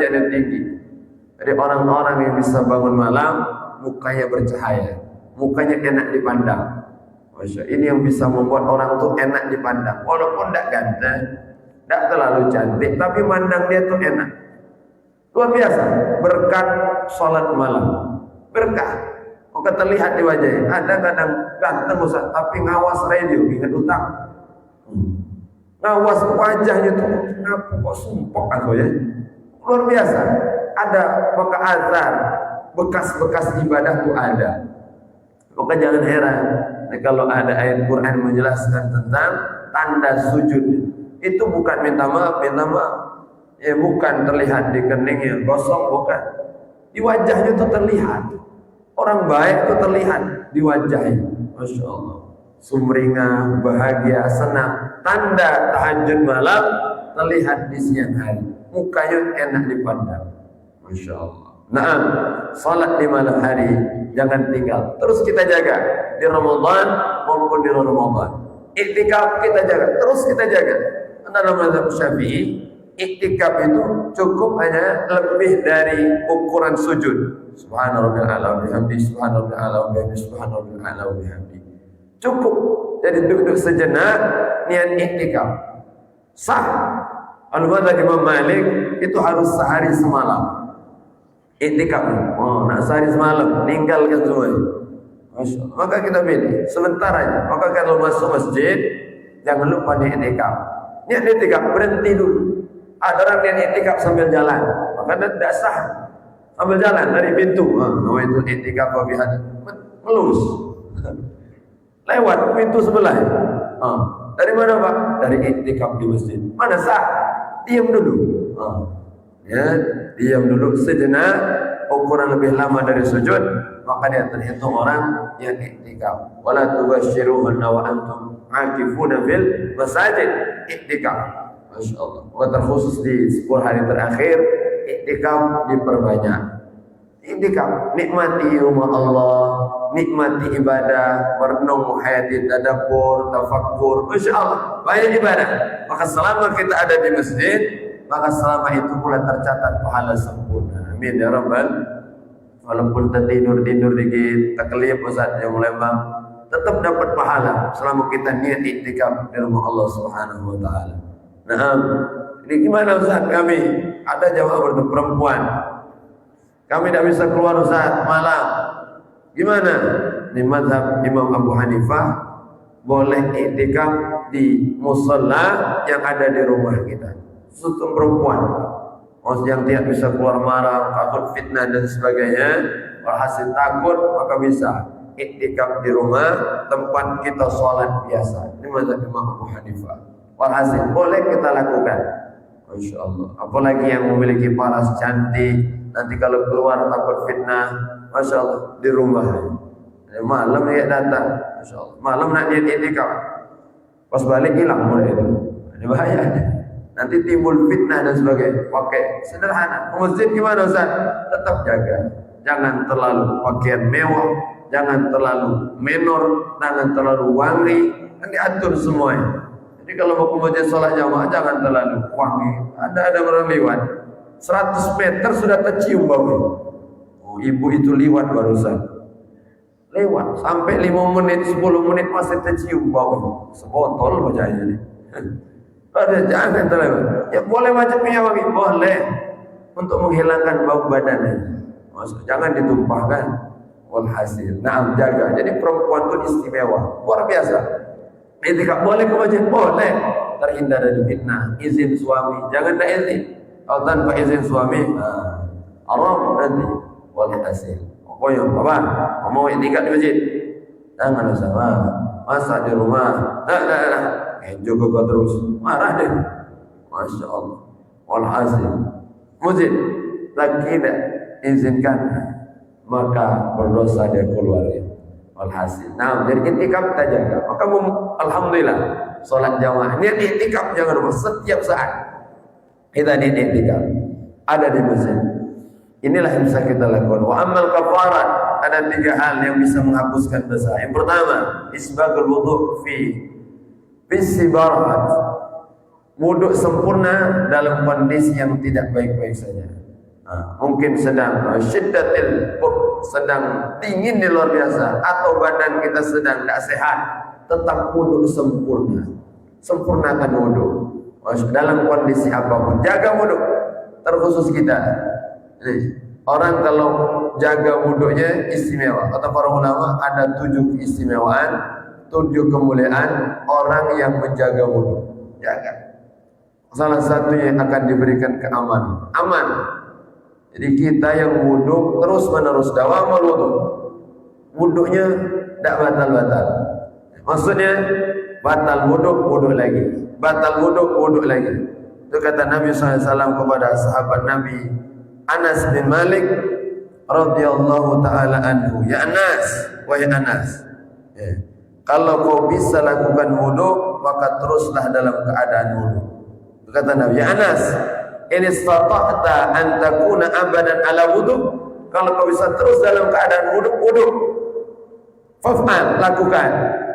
derajatnya tinggi. Jadi orang-orang yang bisa bangun malam mukanya bercahaya, mukanya enak dipandang. Masya, ini yang bisa membuat orang tuh enak dipandang. Walaupun tidak ganteng, tidak terlalu cantik, tapi mandang dia tuh enak. Luar biasa berkat sholat malam, berkah. Maka terlihat di wajahnya. Ada kadang ganteng Ustaz, tapi ngawas radio, ingat utang. Ngawas wajahnya tuh, kenapa kok sumpok aku ya? Luar biasa. Ada maka azar, bekas-bekas ibadah tuh ada. Maka jangan heran kalau ada ayat Quran menjelaskan tentang tanda sujud. Itu bukan minta maaf. Ya bukan terlihat di keningnya gosong, bukan. Di wajahnya itu terlihat. Orang baik itu terlihat di wajahnya. Masya Allah. Sumringah, bahagia, senang. Tanda tahajud malam terlihat di siang hari. Mukanya enak dipandang. Masya Allah. Nah, salat di malam hari jangan tinggal. Terus kita jaga di Ramadan maupun di luar Ramadan. Iktikaf kita jaga, terus kita jaga. Dalam mazhab Syafi'i, iktikaf itu cukup hanya lebih dari ukuran sujud. Subhanallah wa bihamdi, subhanallah wa bihamdi, subhanallah wa bihamdi. Cukup. Jadi duduk sejenak niat iktikaf. Sah. Al-Mazhab Imam Malik itu harus sehari semalam. Iktikaf. Oh, nak sehari semalam, ninggalkan semua. Masya Allah. Maka kita pilih sebentar aja. Maka kalau masuk masjid, jangan lupa niat iktikaf. Niat iktikaf berhenti dulu. Ada orang niat iktikaf sambil jalan, maka tidak sah. Sambil jalan dari pintu. Nama itu iktikaf wabihat. Melus. Lewat pintu sebelah. Dari mana Pak? Dari iktikaf di masjid. Mana sah? Diam dulu. Ya, diam dulu sejenak, ukuran lebih lama dari sujud, maka dia terhitung orang yang iktikaf. Wala tubashiruhunna wa antum aqifuna fil masajid. Iktikaf. Masya Allah. Maka terkhusus di 10 hari terakhir, iktikaf diperbanyak. Iktikaf, nikmati rumah Allah, nikmati ibadah, merenung, hayati tadabbur, tafakkur. Masya Allah, banyak ibadah. Maka selama kita ada di masjid, maka selama itu pula tercatat pahala sempurna. Amin ya Rabbal. Walaupun tertidur dikit, terkelip Ustaz yang melembang, tetap dapat pahala selama kita niat iktikaf di rumah Allah Subhanahu wa taala. Nah, ini gimana Ustaz kami? Ada jamaah perempuan. Kami tidak bisa keluar Ustaz malam. Gimana? Di mazhab Imam Abu Hanifah boleh iktikaf di musalla yang ada di rumah kita. Khusus perempuan, yang tidak bisa keluar malam, takut fitnah dan sebagainya, walhasil takut, maka bisa iktikaf di rumah tempat kita sholat biasa. Ini mazhab Imam Abu Hanifah. Walhasil boleh kita lakukan. Masya Allah. Apalagi yang memiliki paras cantik, nanti kalau keluar takut fitnah, Masya Allah, di rumah. Malam dia datang, Masya Allah. Malam nak dia iktikaf, pas balik hilang mulai itu. Ini bahaya. Nanti timbul fitnah dan sebagainya. Pakai sederhana. Ke masjid gimana Ustaz? Tetap jaga. Jangan terlalu pakaian mewah, jangan terlalu menor, jangan terlalu wangi. Kan diatur semuanya. Jadi kalau mau ke masjid sholat jamaah jangan terlalu wangi. Ada orang lewat 100 meter sudah tercium baunya. Oh, ibu itu lewat barusan. Lewat sampai 5 menit, 10 menit masih tercium baunya. Sebotol wajahnya nih. Ada jangan terlewat. Ya boleh wajib punya wangi, boleh untuk menghilangkan bau badannya. Maksud jangan ditumpahkan. Walhasil, naam jaga. Jadi perempuan itu istimewa, luar biasa. Iktikaf boleh ke masjid, boleh. Terhindar dari fitnah. Izin suami, jangan tak izin. Kalau tanpa izin suami, haram nanti. Walhasil. Pokoknya apa? Mau iktikaf di masjid, jangan sama. Masa di rumah, nah. Juga kau terus marah deh. Masya Allah. Walhasil masjid lagi tidak izinkan, maka berdosa dia keluar ya. Walhasil. Nah, jadi iktikaf kita jaga. Maka alhamdulillah sholat jamaah. Niat iktikaf jangan lupa setiap saat kita niat iktikaf ada di masjid. Inilah yang bisa kita lakukan. Wa amal kafarat, ada 3 hal yang bisa menghapuskan dosa. Yang pertama, isbagul wudu fi sibarat, wuduk sempurna dalam kondisi yang tidak baik-baik saja. Mungkin sedang syiddatil qurb, sedang dingin luar biasa, atau badan kita sedang tidak sehat, tetap wudu sempurna. Sempurnakan wudu dalam kondisi apapun. Jaga wudu, terkhusus kita. Orang kalau jaga wudunya istimewa. Kata para ulama ada 7 keistimewaan, 7 kemuliaan orang yang menjaga wudu. Jaga. Salah satunya yang akan diberikan keamanan. Aman. Jadi kita yang wudu terus menerus dawamal wudu. Wudunya tidak batal-batal. Maksudnya batal wudu, wudu lagi. Batal wudu, wudu lagi. Itu kata Nabi SAW kepada sahabat Nabi Anas bin Malik radhiyallahu taala anhu, ya Anas, wahai Anas, kalau kau bisa lakukan wudu, maka teruslah dalam keadaan wudu. Kata Nabi, ya Anas, in istata'ta an takuna abadan ala wudu, kalau kau bisa terus dalam keadaan wudu, wudu, faf'al, lakukan.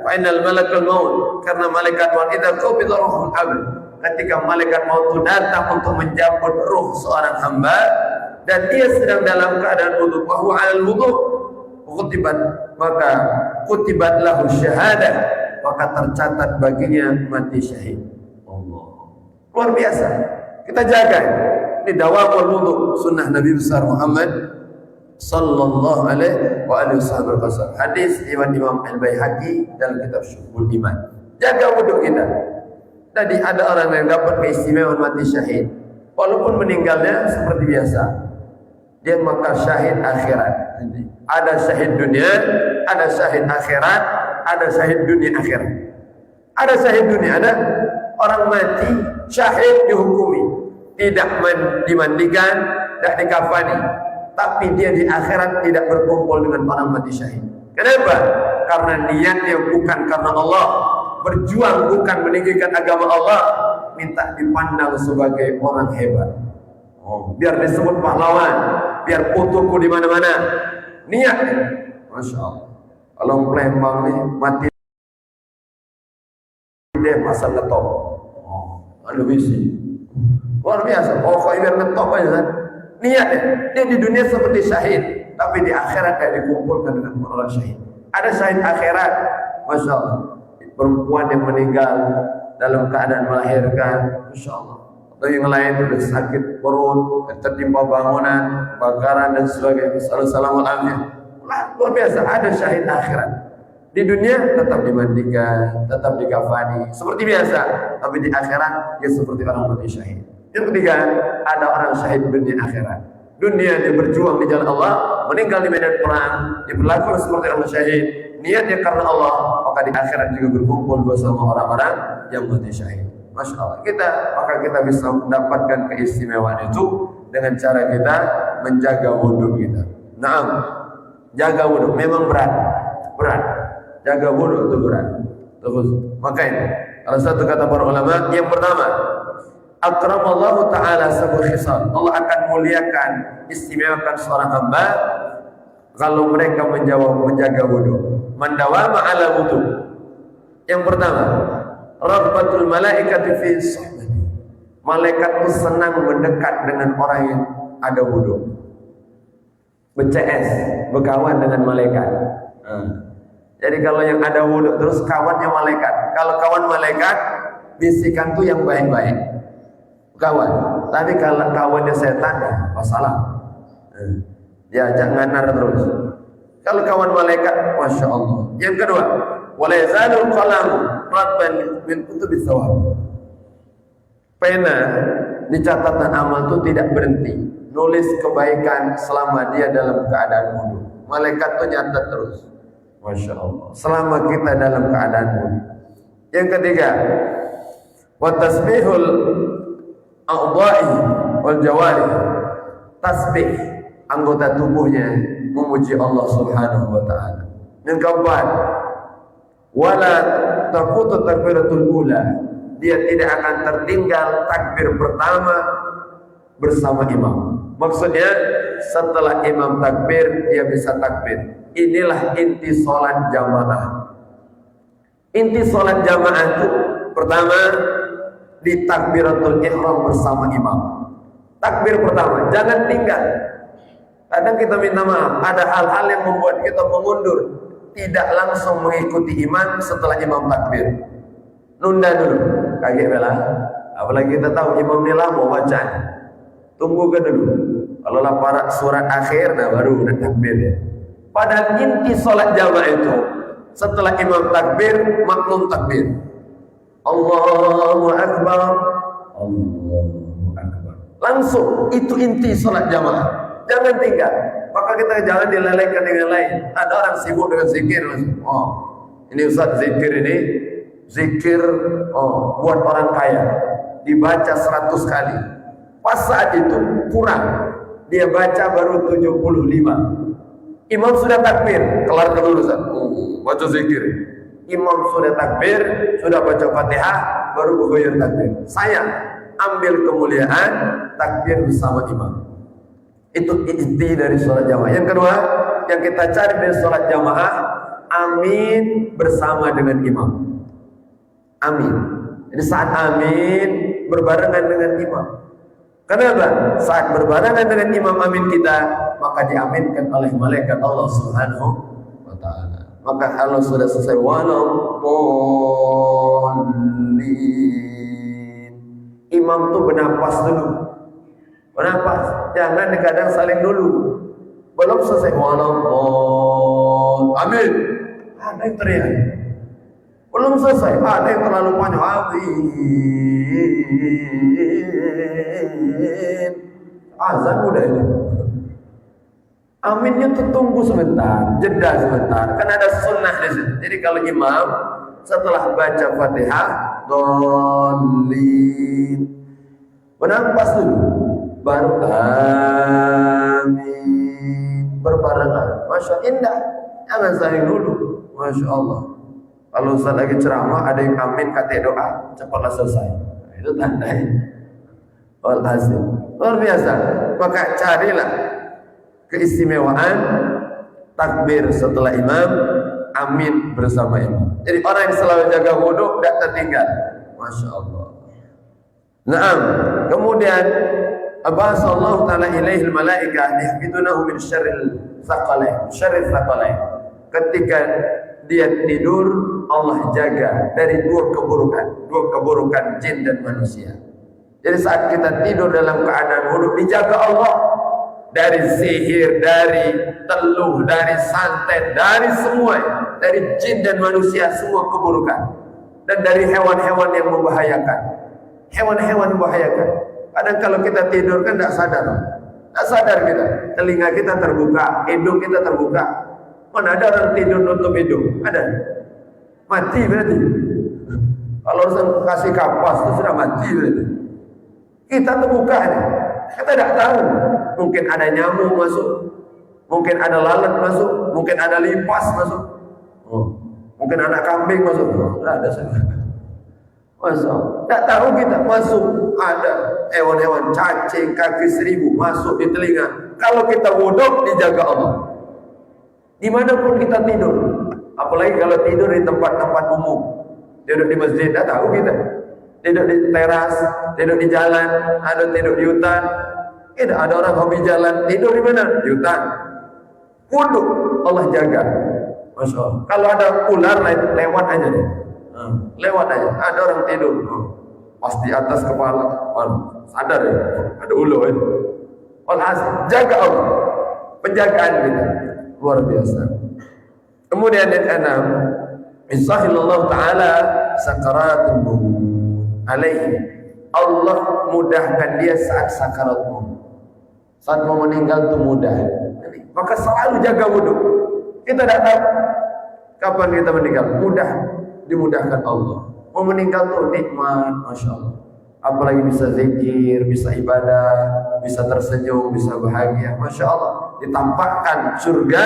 Fa innal malakal maut, karena malaikat maut idza qabida ruhul abd, ketika malaikat maut itu datang untuk menjemput ruh seorang hamba dan dia sedang dalam keadaan wudu, wa huwa 'alal wudu, maka kutibat lahu syahadah, maka tercatat baginya mati syahid. Allah. Luar biasa. Kita jaga. Ini dawamul wudu, sunnah Nabi besar Muhammad sallallahu alaihi wa alihi wasallam. Hadis riwayat Imam Al-Baihaqi dalam kitab Syu'bul Iman. Jaga wudu kita. Tadi ada orang yang dapat keistimewaan mati syahid, walaupun meninggalnya seperti biasa, dia maka syahid akhirat. Ada syahid dunia, ada syahid akhirat, ada syahid dunia akhirat. Ada syahid dunia, ada orang mati syahid dihukumi, tidak dimandikan, tidak dikafani, tapi dia di akhirat tidak berkumpul dengan orang mati syahid. Kenapa? Karena niatnya bukan karena Allah, berjuang bukan meninggikan agama Allah, minta dipandang sebagai orang hebat. Biar disebut pahlawan, biar fotoku di mana-mana. Niat, masya Allah. Kalau Palembang nih mati dia pasang ngetop. Ada visi. Luar biasa. Kok biar ngetop aja kan? Niatnya, dia di dunia seperti syahid, tapi di akhirat dia dikumpulkan dengan orang syahid. Ada syahid akhirat, masya Allah. Perempuan yang meninggal dalam keadaan melahirkan, masya Allah. Atau yang lain sudah sakit perut, tertimpa bangunan, bakaran dan sebagainya. Assalamualaikum. Luar biasa. Ada syahid akhirat. Di dunia tetap dimandikan, tetap dikafani seperti biasa, tapi di akhirat dia seperti orang mati syahid. Yang ketiga, ada orang syahid dunia akhirat. Dunia dia berjuang di jalan Allah, meninggal di medan perang, dia berlaku seperti orang syahid, niatnya karena Allah, maka di akhirat juga berkumpul bersama orang-orang yang mati syahid. Masya Allah. Maka kita bisa mendapatkan keistimewaan itu dengan cara kita menjaga wudu kita. Naam, jaga wudu memang berat. Jaga wudu itu berat. Terus, makanya salah satu kata para ulama yang pertama, akramallahu ta'ala sabul khisal. Allah akan muliakan, istimewakan seorang hamba kalau mereka menjaga wudu. Mendawama ala wudu. Yang pertama, rahmatul malaikati fi sahbati. Malaikat itu senang mendekat dengan orang yang ada wudu. BCS, berkawan dengan malaikat. Jadi kalau yang ada wudu terus kawannya malaikat. Kalau kawan malaikat, bisikan tuh yang baik-baik. Kawan. Tapi kalau kawannya setan, masalah. Diajak nganar terus. Kalau kawan malaikat, masya Allah. Yang kedua, wala yazalul qalam ratban min kutubis thawab. Pena di catatan amal itu tidak berhenti nulis kebaikan selama dia dalam keadaan wudu. Malaikat itu nyatat terus. Masya Allah. Selama kita dalam keadaan wudu. Yang ketiga, wa tasbihul a'dha'i wal jawari. Tasbih anggota tubuhnya memuji Allah Subhanahu wa taala. Yang keempat, wala taqutu takbiratul ula. Dia tidak akan tertinggal takbir pertama bersama imam. Maksudnya setelah imam takbir dia bisa takbir. Inilah inti sholat jamaah. Inti sholat jamaah itu pertama di takbiratul ihram bersama imam. Takbir pertama, jangan tinggal. Kadang kita minta maaf, ada hal-hal yang membuat kita mengundur, tidak langsung mengikuti imam setelah imam takbir. Nunda dulu, kaget bela. Apalagi kita tahu imam ini lama bacanya. Tunggu ke dulu. Kalau lapar surat akhir, nah baru nak takbir ya. Padahal inti solat jamaah itu setelah imam takbir, makmum takbir. Allahu Akbar, Allahu Akbar. Langsung itu inti solat jamaah. Jangan tinggal. Maka kita jangan dilelehkan dengan lain. Ada orang sibuk dengan zikir. Oh, ini Ustaz zikir ini zikir buat orang kaya. Dibaca 100 kali. Pas saat itu kurang. Dia baca baru 75. Imam sudah takbir, kelar dulu Ustaz. Baca zikir. Imam sudah takbir, sudah baca Fatihah, baru bughair takbir. Saya ambil kemuliaan takbir bersama imam. Itu inti dari sholat jamaah. Yang kedua, yang kita cari dari sholat jamaah, amin bersama dengan imam. Amin. Jadi saat amin berbarengan dengan imam. Kenapa? Saat berbarengan dengan imam amin kita, maka diaminkan oleh malaikat Allah Subhanahu wa taala. Maka kalau sudah selesai walaupun imam tuh bernapas dulu. Bernapas, jangan kadang saling dulu. Belum selesai walaupun amin. Ada yang teriak. Belum selesai, ada yang terlalu panjang. Amin. Azan udah ini. Aminnya tuh tunggu sebentar, jeda sebentar. Kan ada sunnah di situ. Jadi kalau imam setelah baca Fatihah, dhalin, bernapas dulu, baru amin berbarengan. Masya indah. Jangan saling dulu. Masya Allah. Kalau Ustaz lagi ceramah, ada yang amin kata doa, cepatlah selesai. Itu tanda. Walhasil luar biasa. Maka carilah keistimewaan takbir setelah imam, amin bersama imam. Jadi orang yang selalu jaga wudhu tidak tertinggal. Masya Allah. Naam. Kemudian Abbas Allah Ta'ala ilaihil malaikah yahfidunahu min syarril thaqalain. Ketika dia tidur, Allah jaga dari dua keburukan jin dan manusia. Jadi saat kita tidur dalam keadaan wudhu, dijaga Allah dari sihir, dari teluh, dari santet, dari semua, dari jin dan manusia, semua keburukan, dan dari hewan-hewan yang membahayakan. Hewan-hewan membahayakan. Kadang kalau kita tidur kan tidak sadar kita, telinga kita terbuka, hidung kita terbuka. Mana ada orang tidur nutup hidung? Ada? Mati berarti. Kalau orang kasih kapas itu sudah mati berarti. Kita terbuka ini, kita tidak tahu. Mungkin ada nyamuk masuk, mungkin ada lalat masuk, mungkin ada lipas masuk, mungkin anak kambing masuk. Ada semua. Masuk. Tak tahu kita masuk, ada hewan-hewan cacing kaki 1000 masuk di telinga. Kalau kita wudhu, dijaga Allah. Dimanapun kita tidur, apalagi kalau tidur di tempat-tempat umum, tidur di masjid, tak tahu kita. Tidur di teras, tidur di jalan, ada tidur di hutan. Tidak ada orang hobi jalan, tidur di mana? Di hutan. Wudhu, Allah jaga. Masya Allah. Kalau ada ular lewat aja deh. Lewat aja. Ada orang tidur, pas di atas kepala, sadar ya, ada ular. Walhasil, jaga Allah. Penjagaan kita luar biasa. Kemudian yang keenam, Insahillallah Ta'ala sakaratul maut alaihi. Allah mudahkan dia saat sakarat maut. Saat mau meninggal itu mudah. Maka selalu jaga wudhu. Kita tidak tahu kapan kita meninggal. Mudah, dimudahkan Allah. Mau meninggal itu nikmat, Masya Allah. Apalagi bisa zikir, bisa ibadah, bisa tersenyum, bisa bahagia. Masya Allah. Ditampakkan surga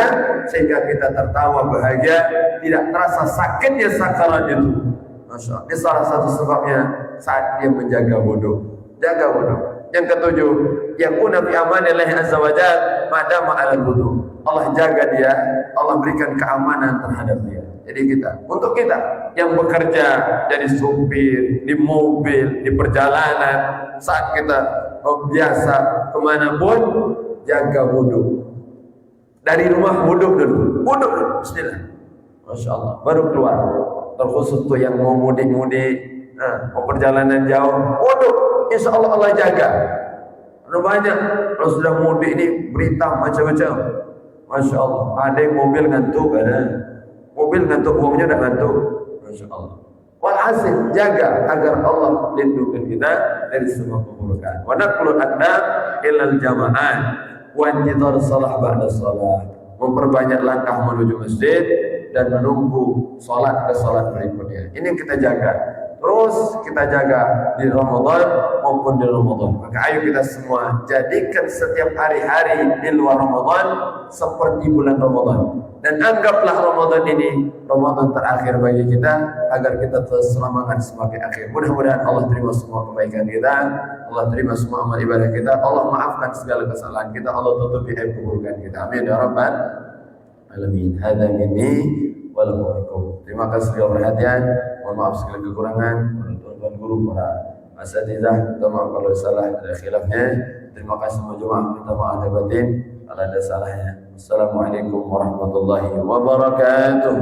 sehingga kita tertawa bahagia, tidak terasa sakitnya sakarat itu. Masya Allah. Ini salah satu sebabnya saat dia menjaga wudhu. Jaga wudhu. Yang ketujuh, yakuna fi amanillahi azza wa jalla madama 'alal wudhu. Allah jaga dia, Allah berikan keamanan terhadap dia. Jadi untuk kita yang bekerja jadi supir di mobil, di perjalanan, saat kita biasa kemanapun, jaga wudhu. Dari rumah wudhu dulu, bismillah, masya Allah, baru keluar. Terkhusus tuh yang mau mudik-mudik, mau perjalanan jauh, wudhu, insya Allah Allah jaga. Banyak kalau sudah mudik ini berita macam-macam, masya Allah. Ada yang mobil ngantuk, uangnya udah ngantuk, masya Allah. Walhasil jaga agar Allah lindungi kita dari semua keburukan. Wa naqlul adna ilal jama'an wa intidhar salah ba'da salat. Memperbanyak langkah menuju masjid dan menunggu salat ke salat berikutnya. Ini yang kita jaga. Terus kita jaga di Ramadan maupun di Ramadan. Maka ayo kita semua jadikan setiap hari-hari di luar Ramadan seperti bulan Ramadan. Dan anggaplah Ramadan ini Ramadan terakhir bagi kita, agar kita terselamatkan sebagai akhir. Mudah-mudahan Allah terima semua kebaikan kita, Allah terima semua amal ibadah kita, Allah maafkan segala kesalahan kita, Allah tutupi aib keburukan kita. Amin ya rabbal alamin. Hadza minni wa lakum. Terima kasih segala perhatian. Mohon maaf segala kekurangan, tuan-tuan guru, para asatidzah, minta maaf kalau salah ada khilafnya. Terima kasih semua jemaah, minta maaf lahir batin kalau ada salahnya. Assalamualaikum warahmatullahi wabarakatuh.